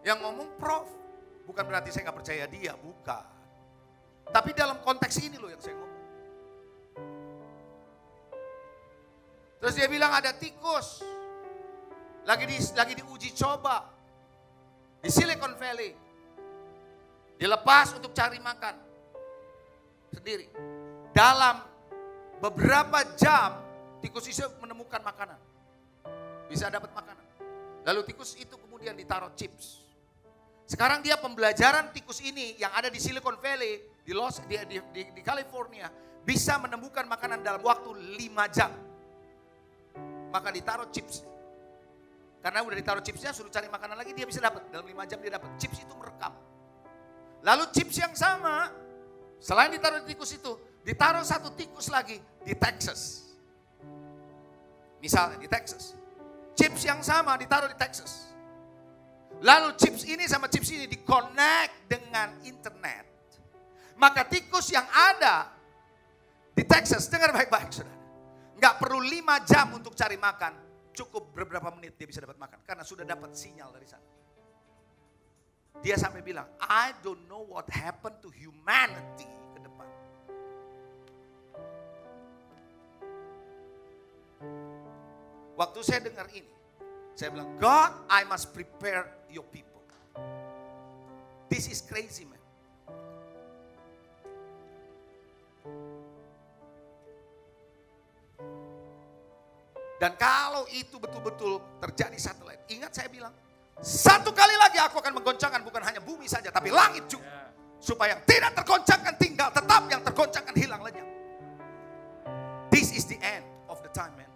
Yang ngomong prof. Bukan berarti saya nggak percaya dia, bukan. Tapi dalam konteks ini loh yang saya ngomong. Terus dia bilang ada tikus. Lagi diuji coba. Di Silicon Valley. Dilepas untuk cari makan. Sendiri. Dalam beberapa jam, tikus itu menemukan makanan. Bisa dapat makanan. Lalu tikus itu kemudian ditaruh chips. Sekarang dia pembelajaran tikus ini yang ada di Silicon Valley, di California, bisa menemukan makanan dalam waktu 5 jam. Maka ditaruh chips. Karena udah ditaruh chipsnya, suruh cari makanan lagi, dia bisa dapat. Dalam 5 jam dia dapat. Chips itu merekam. Lalu chips yang sama, selain ditaruh di tikus itu, ditaruh satu tikus lagi di Texas. Misalnya di Texas. Chips yang sama ditaruh di Texas. Lalu chips ini sama chips ini di-connect dengan internet. Maka tikus yang ada Di Texas, dengar baik-baik saudara. Nggak perlu 5 jam untuk cari makan. Cukup beberapa menit dia bisa dapat makan. Karena sudah dapat sinyal dari sana. Dia sampai bilang, I don't know what happened to humanity ke depan. Waktu saya dengar ini, saya bilang, God, I must prepare your people. This is crazy, man. Dan kalau itu betul-betul terjadi satu lain, ingat saya bilang, satu kali lagi aku akan menggoncangkan bukan hanya bumi saja, tapi langit juga. Supaya yang tidak tergoncangkan tinggal, tetap yang tergoncangkan hilang lenyap. This is the end of the time, man.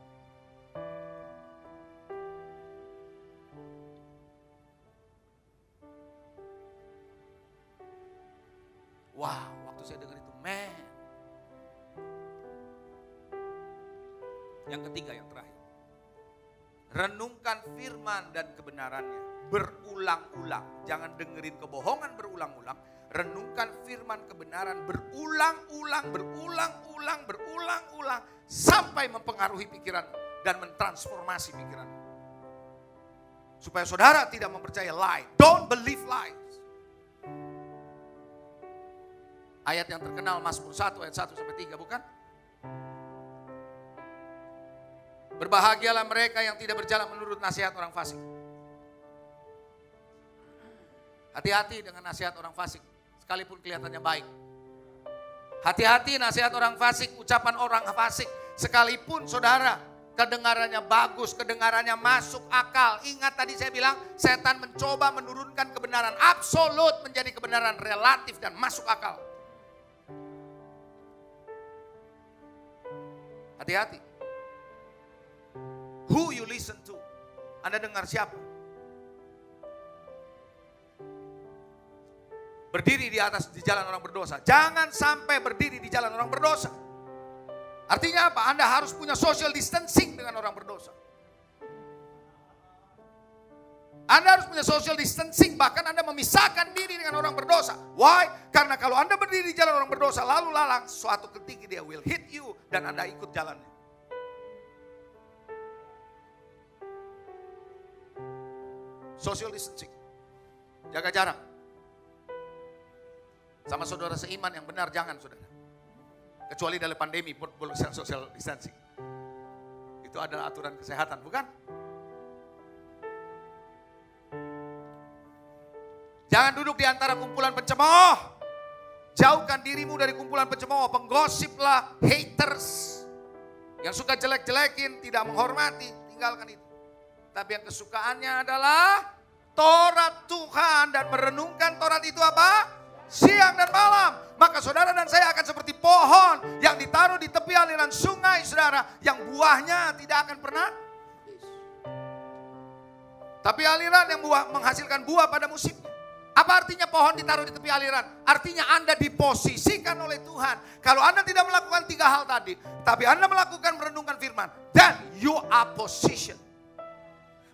Wow, waktu saya dengar itu, man. Yang ketiga, yang terakhir. Renungkan firman dan kebenarannya berulang-ulang. Jangan dengerin kebohongan berulang-ulang. Renungkan firman kebenaran berulang-ulang sampai mempengaruhi pikiran dan mentransformasi pikiran. Supaya saudara tidak mempercayai lie. Don't believe lies. Ayat yang terkenal Mazmur 1 ayat 1 sampai 3, bukan? Berbahagialah mereka yang tidak berjalan menurut nasihat orang fasik. Hati-hati dengan nasihat orang fasik, sekalipun kelihatannya baik. Hati-hati nasihat orang fasik, ucapan orang fasik, sekalipun saudara kedengarannya bagus, kedengarannya masuk akal. Ingat tadi saya bilang, setan mencoba menurunkan kebenaran absolut menjadi kebenaran relatif dan masuk akal. Hati-hati. Who you listen to? Anda dengar siapa? Berdiri di jalan orang berdosa. Jangan sampai berdiri di jalan orang berdosa. Artinya apa? Anda harus punya social distancing dengan orang berdosa. Anda harus punya social distancing, bahkan Anda memisahkan diri dengan orang berdosa. Why? Karena kalau Anda berdiri di jalan orang berdosa lalu lalang, suatu ketika dia will hit you dan Anda ikut jalannya. Social distancing. Jaga jarak. Sama saudara seiman yang benar jangan saudara. Kecuali dalam pandemi pun boleh social distancing. Itu adalah aturan kesehatan, bukan? Jangan duduk di antara kumpulan pencemooh. Jauhkan dirimu dari kumpulan pencemooh, penggosip lah, haters. Yang suka jelek-jelekin, tidak menghormati, tinggalkan itu. Tapi yang kesukaannya adalah Taurat Tuhan dan merenungkan Taurat itu apa? Siang dan malam. Maka saudara dan saya akan seperti pohon yang ditaruh di tepi aliran sungai saudara. Yang buahnya tidak akan pernah habis. Tapi aliran yang menghasilkan buah pada musimnya. Apa artinya pohon ditaruh di tepi aliran? Artinya Anda diposisikan oleh Tuhan. Kalau Anda tidak melakukan 3 hal tadi, tapi Anda melakukan merenungkan firman, then you are positioned.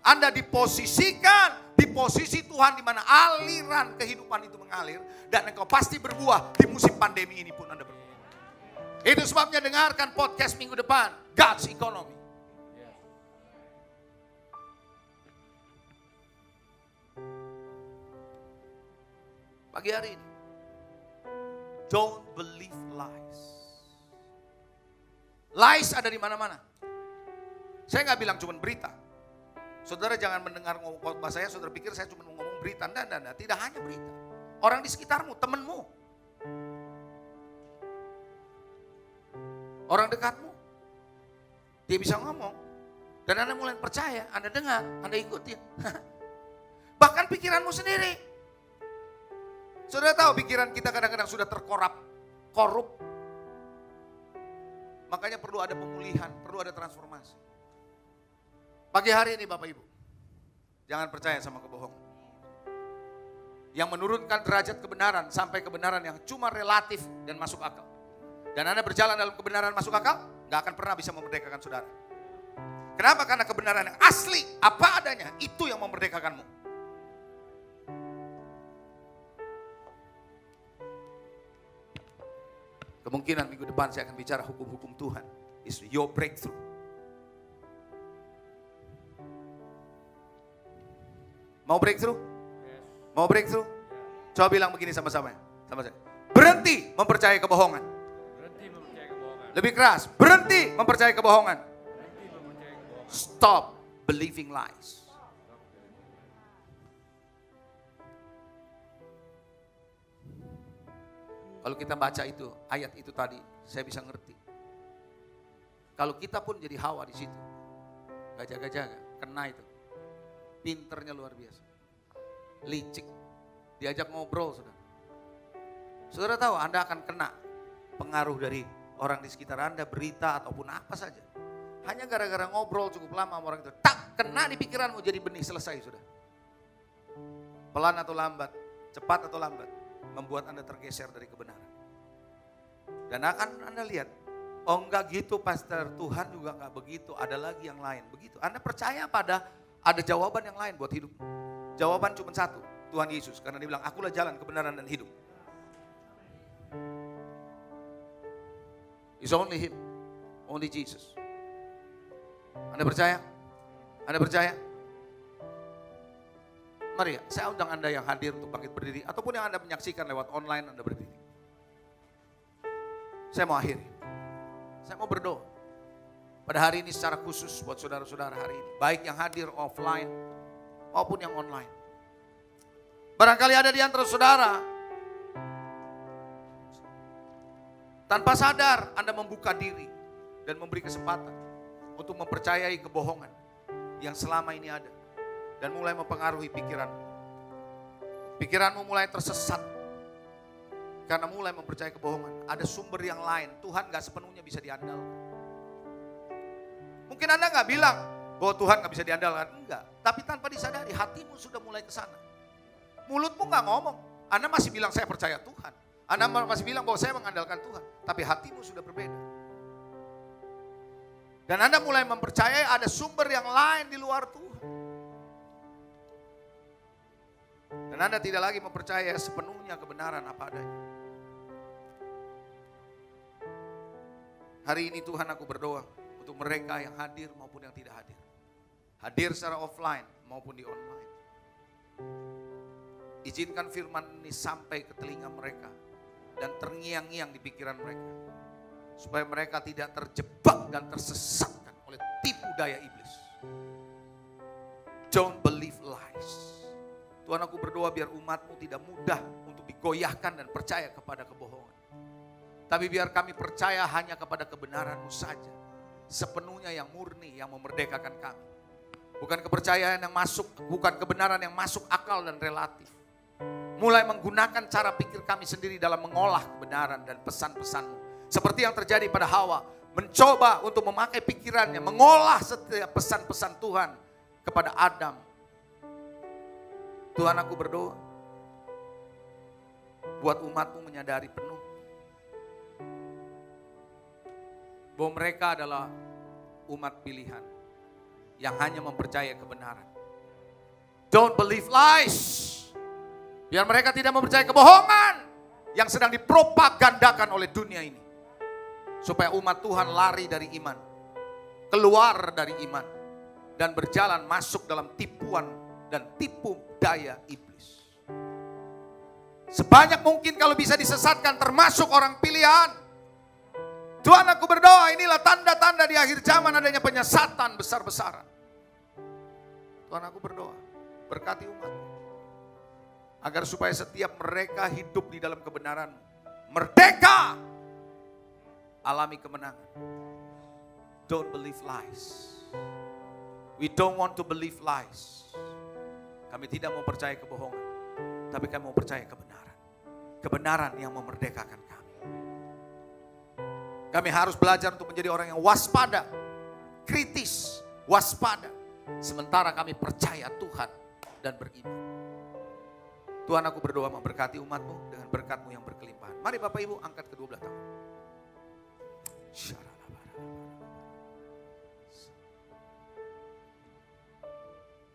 Anda diposisikan di posisi Tuhan di mana aliran kehidupan itu mengalir dan engkau pasti berbuah di musim pandemi ini pun Anda berbuah. Itu sebabnya dengarkan podcast minggu depan, God's Economy. Pagi hari ini, don't believe lies. Lies ada di mana-mana. Saya nggak bilang cuma berita. Saudara jangan mendengar khotbah saya, saudara pikir saya cuma ngomong berita. Tidak, tidak hanya berita. Orang di sekitarmu, temanmu. Orang dekatmu. Dia bisa ngomong. Dan Anda mulai percaya, Anda dengar, Anda ikutin. Bahkan pikiranmu sendiri. Saudara tahu pikiran kita kadang-kadang sudah korup. Makanya perlu ada pemulihan, perlu ada transformasi. Pagi hari ini Bapak Ibu, jangan percaya sama kebohongan. Yang menurunkan derajat kebenaran sampai kebenaran yang cuma relatif dan masuk akal. Dan Anda berjalan dalam kebenaran masuk akal, gak akan pernah bisa memerdekakan saudara. Kenapa? Karena kebenaran yang asli, apa adanya, itu yang memerdekakanmu. Kemungkinan minggu depan saya akan bicara hukum-hukum Tuhan. It's your breakthrough. Mau breakthrough? Mau breakthrough? Coba bilang begini sama-sama. Sama saya. Berhenti mempercayai kebohongan. Lebih keras. Berhenti mempercayai kebohongan. Stop believing lies. Kalau kita baca itu, ayat itu tadi, saya bisa ngerti. Kalau kita pun jadi Hawa di situ, gak jaga-jaga, kena itu. Pinternya luar biasa. Licik, diajak ngobrol, saudara. Saudara tahu Anda akan kena pengaruh dari orang di sekitar Anda, berita ataupun apa saja. Hanya gara-gara ngobrol cukup lama sama orang itu, tak kena di pikiranmu jadi benih, selesai sudah. Pelan atau lambat, cepat atau lambat, membuat Anda tergeser dari kebenaran. Dan akan Anda lihat, oh enggak gitu pastor, Tuhan juga enggak begitu, ada lagi yang lain. Begitu, Anda percaya pada ada jawaban yang lain buat hidup. Jawaban cuma satu, Tuhan Yesus. Karena dia bilang, akulah jalan, kebenaran dan hidup. It's only Him, only Jesus. Anda percaya? Anda percaya? Mari ya, saya undang Anda yang hadir untuk bangkit berdiri, ataupun yang Anda menyaksikan lewat online, Anda berdiri. Saya mau akhiri. Saya mau berdoa. Pada hari ini secara khusus buat saudara-saudara hari ini. Baik yang hadir offline maupun yang online. Barangkali ada di antara saudara, tanpa sadar Anda membuka diri dan memberi kesempatan untuk mempercayai kebohongan yang selama ini ada. Dan mulai mempengaruhi pikiranmu. Pikiranmu mulai tersesat. Karena mulai mempercayai kebohongan. Ada sumber yang lain. Tuhan gak sepenuhnya bisa diandalkan. Mungkin Anda gak bilang bahwa Tuhan gak bisa diandalkan. Enggak. Tapi tanpa disadari hatimu sudah mulai ke sana. Mulutmu gak ngomong. Anda masih bilang saya percaya Tuhan. Anda masih bilang bahwa saya mengandalkan Tuhan. Tapi hatimu sudah berbeda. Dan Anda mulai mempercayai ada sumber yang lain di luar Tuhan. Dan Anda tidak lagi mempercayai sepenuhnya kebenaran apa adanya. Hari ini Tuhan aku berdoa untuk mereka yang hadir maupun yang tidak hadir. Hadir secara offline maupun di online. Izinkan firman ini sampai ke telinga mereka. Dan terngiang-ngiang di pikiran mereka. Supaya mereka tidak terjebak dan tersesatkan oleh tipu daya iblis. Don't believe lies. Tuhan aku berdoa biar umatmu tidak mudah untuk digoyahkan dan percaya kepada kebohongan. Tapi biar kami percaya hanya kepada kebenaran-Mu saja. Sepenuhnya yang murni, yang memerdekakan kami. Bukan kepercayaan yang masuk, bukan kebenaran yang masuk akal dan relatif. Mulai menggunakan cara pikir kami sendiri dalam mengolah kebenaran dan pesan-pesan-Mu. Seperti yang terjadi pada Hawa. Mencoba untuk memakai pikirannya, mengolah setiap pesan-pesan Tuhan kepada Adam. Tuhan aku berdoa, buat umatmu menyadari penuh bahwa mereka adalah umat pilihan yang hanya mempercayai kebenaran. Don't believe lies. Biar mereka tidak mempercayai kebohongan yang sedang dipropagandakan oleh dunia ini. Supaya umat Tuhan lari dari iman, keluar dari iman, dan berjalan masuk dalam tipuan dan tipu daya iblis. Sebanyak mungkin kalau bisa disesatkan termasuk orang pilihan. Tuhan aku berdoa inilah tanda-tanda di akhir zaman adanya penyesatan besar-besaran. Tuhan aku berdoa berkati umat. Agar supaya setiap mereka hidup di dalam kebenaran. Merdeka. Alami kemenangan. Don't believe lies. We don't want to believe lies. Kami tidak mau percaya kebohongan. Tapi kami mau percaya kebenaran. Kebenaran yang memerdekakan kami. Kami harus belajar untuk menjadi orang yang waspada. Kritis. Waspada. Sementara kami percaya Tuhan dan beriman. Tuhan aku berdoa memberkati umatmu dengan berkat-Mu yang berkelimpahan. Mari Bapak Ibu angkat kedua belah tangan.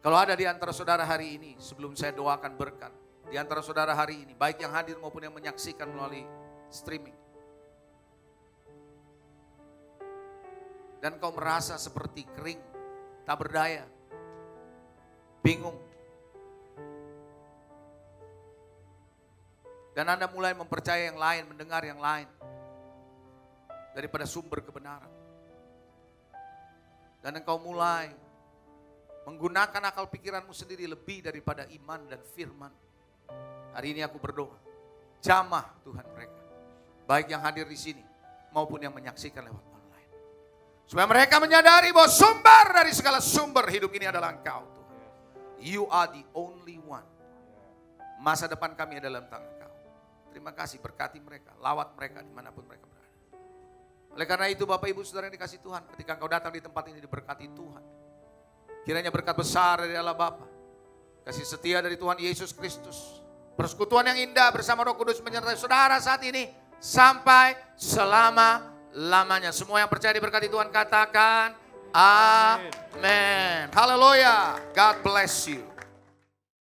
Kalau ada di antara saudara hari ini, sebelum saya doakan berkat, di antara saudara hari ini, baik yang hadir maupun yang menyaksikan melalui streaming. Dan kau merasa seperti kering, tak berdaya, bingung. Dan Anda mulai mempercayai yang lain, mendengar yang lain daripada sumber kebenaran. Dan engkau mulai menggunakan akal pikiranmu sendiri lebih daripada iman dan firman. Hari ini aku berdoa, jamah Tuhan mereka, baik yang hadir di sini maupun yang menyaksikan lewat online. Supaya mereka menyadari bahwa sumber dari segala sumber hidup ini adalah Engkau, Tuhan. You are the only one. Masa depan kami adalah dalam tangan Engkau. Terima kasih, berkati mereka, lawat mereka dimanapun mereka berada. Oleh karena itu Bapak Ibu Saudara yang dikasih Tuhan, ketika engkau datang di tempat ini diberkati Tuhan. Kiranya berkat besar dari Allah Bapa, kasih setia dari Tuhan Yesus Kristus, persekutuan yang indah bersama Roh Kudus menyertai saudara saat ini sampai selama-lamanya. Semua yang percaya diberkati Tuhan katakan amin. Haleluya. God bless you.